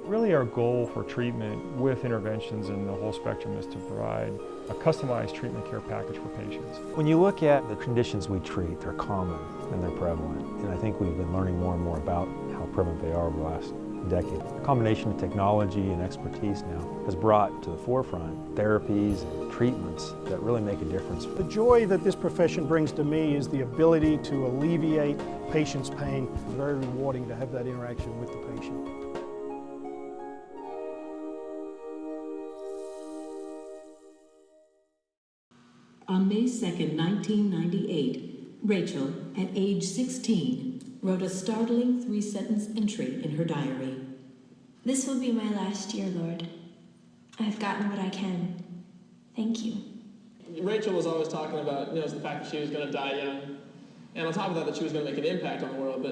Really our goal for treatment with interventions in the whole spectrum is to provide a customized treatment care package for patients. When you look at the conditions we treat, they're common and they're prevalent. And I think we've been learning more and more about how prevalent they are over the last decade. A combination of technology and expertise now has brought to the forefront therapies and treatments that really make a difference. The joy that this profession brings to me is the ability to alleviate patients' pain. It's very rewarding to have that interaction with the patient. On May 2nd, 1998, Rachel, at age 16, wrote a startling 3-sentence entry in her diary. This will be my last year, Lord. I've gotten what I can. Thank you. Rachel was always talking about, the fact that she was going to die young, and on top of that she was going to make an impact on the world.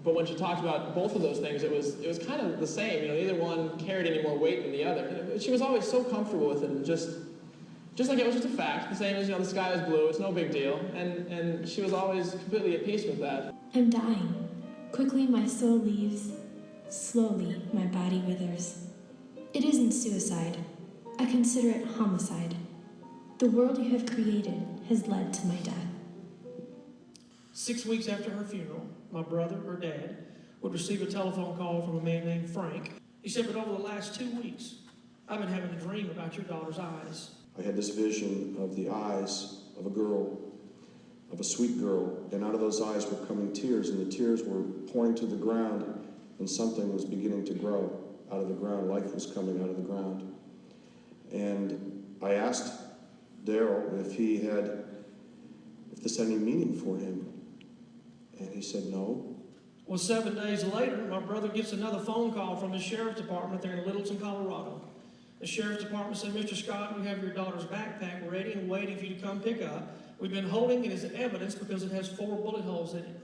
But when she talked about both of those things, it was kind of the same. Neither one carried any more weight than the other. She was always so comfortable with it, and just like it was just a fact, the same as, the sky is blue, it's no big deal, and she was always completely at peace with that. I'm dying. Quickly my soul leaves. Slowly my body withers. It isn't suicide. I consider it homicide. The world you have created has led to my death. 6 weeks after her funeral, my brother, her dad, would receive a telephone call from a man named Frank. He said, but over the last 2 weeks, I've been having a dream about your daughter's eyes. I had this vision of the eyes of a girl, of a sweet girl, and out of those eyes were coming tears, and the tears were pouring to the ground, and something was beginning to grow out of the ground. Life was coming out of the ground. And I asked Daryl if this had any meaning for him, and he said no. Well, 7 days later, my brother gets another phone call from the sheriff's department there in Littleton, Colorado. The sheriff's department said, Mr. Scott, we have your daughter's backpack ready and waiting for you to come pick up. We've been holding it as evidence because it has 4 bullet holes in it.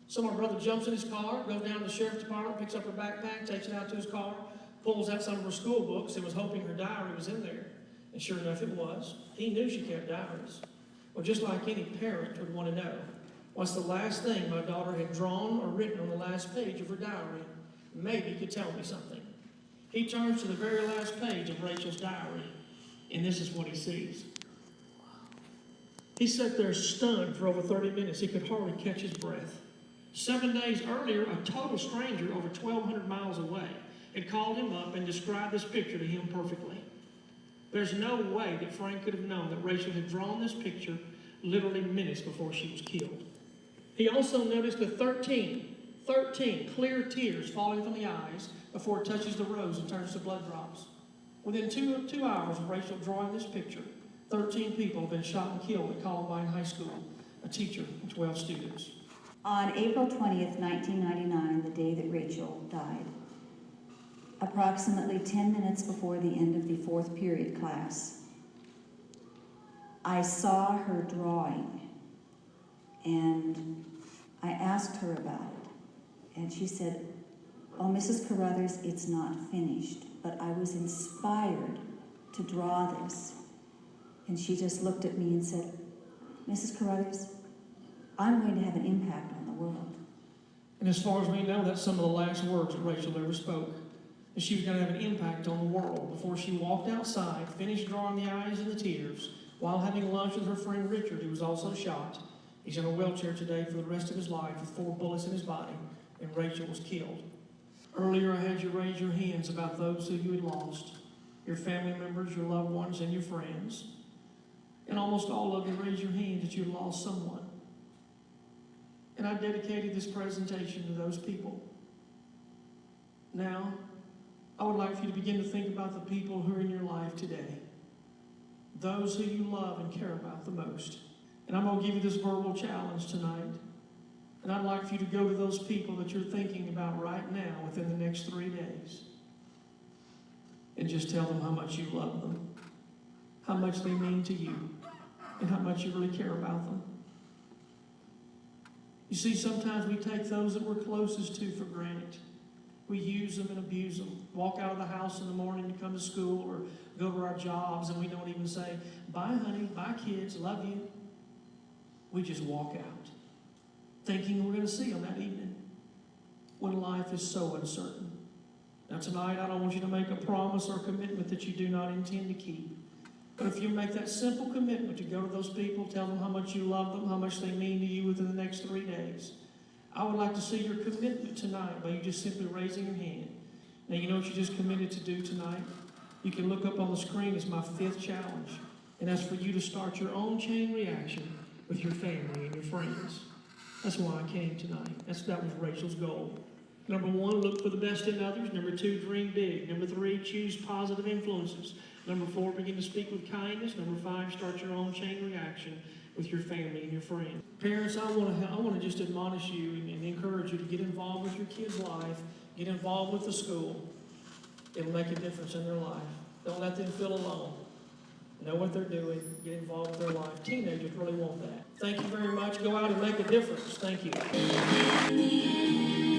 So my brother jumps in his car, goes down to the sheriff's department, picks up her backpack, takes it out to his car, pulls out some of her school books, and was hoping her diary was in there. And sure enough, it was. He knew she kept diaries. Well, just like any parent would want to know, what's the last thing my daughter had drawn or written on the last page of her diary? Maybe could tell me something. He turns to the very last page of Rachel's diary, and this is what he sees. He sat there stunned for over 30 minutes. He could hardly catch his breath. 7 days earlier, a total stranger over 1,200 miles away had called him up and described this picture to him perfectly. There's no way that Frank could have known that Rachel had drawn this picture literally minutes before she was killed. He also noticed the 13 clear tears falling from the eyes before it touches the rose and turns to blood drops. Within two hours of Rachel drawing this picture, 13 people have been shot and killed at Columbine High School, a teacher and 12 students. On April 20th, 1999, the day that Rachel died, approximately 10 minutes before the end of the 4th period class, I saw her drawing, and I asked her about it, and she said, "Oh, Mrs. Carruthers, it's not finished, but I was inspired to draw this." And she just looked at me and said, "Mrs. Carruthers, I'm going to have an impact on the world." And as far as we know, that's some of the last words that Rachel ever spoke. And she was going to have an impact on the world before she walked outside, finished drawing the eyes and the tears, while having lunch with her friend Richard, who was also shot. He's in a wheelchair today for the rest of his life with 4 bullets in his body, and Rachel was killed. Earlier, I had you raise your hands about those who you had lost, your family members, your loved ones, and your friends. And almost all of you raised your hand that you had lost someone. And I dedicated this presentation to those people. Now, I would like for you to begin to think about the people who are in your life today, those who you love and care about the most. And I'm going to give you this verbal challenge tonight. And I'd like for you to go to those people that you're thinking about right now within the next 3 days and just tell them how much you love them, how much they mean to you, and how much you really care about them. You see, sometimes we take those that we're closest to for granted. We use them and abuse them. Walk out of the house in the morning to come to school or go to our jobs, and we don't even say, "Bye, honey, bye, kids, love you." We just walk out, thinking we're going to see them that evening, when life is so uncertain. Now, tonight, I don't want you to make a promise or commitment that you do not intend to keep. But if you make that simple commitment to go to those people, tell them how much you love them, how much they mean to you within the next 3 days, I would like to see your commitment tonight by you just simply raising your hand. Now, you know what you just committed to do tonight? You can look up on the screen as my 5th challenge, and that's for you to start your own chain reaction with your family and your friends. That's why I came tonight. That was Rachel's goal. Number 1, look for the best in others. Number 2, dream big. Number 3, choose positive influences. Number 4, begin to speak with kindness. Number 5, start your own chain reaction with your family and your friends. Parents, I want to just admonish you and encourage you to get involved with your kids' life. Get involved with the school. It'll make a difference in their life. Don't let them feel alone. Know what they're doing. Get involved with their life. Teenagers really want that. Thank you very much. Go out and make a difference. Thank you.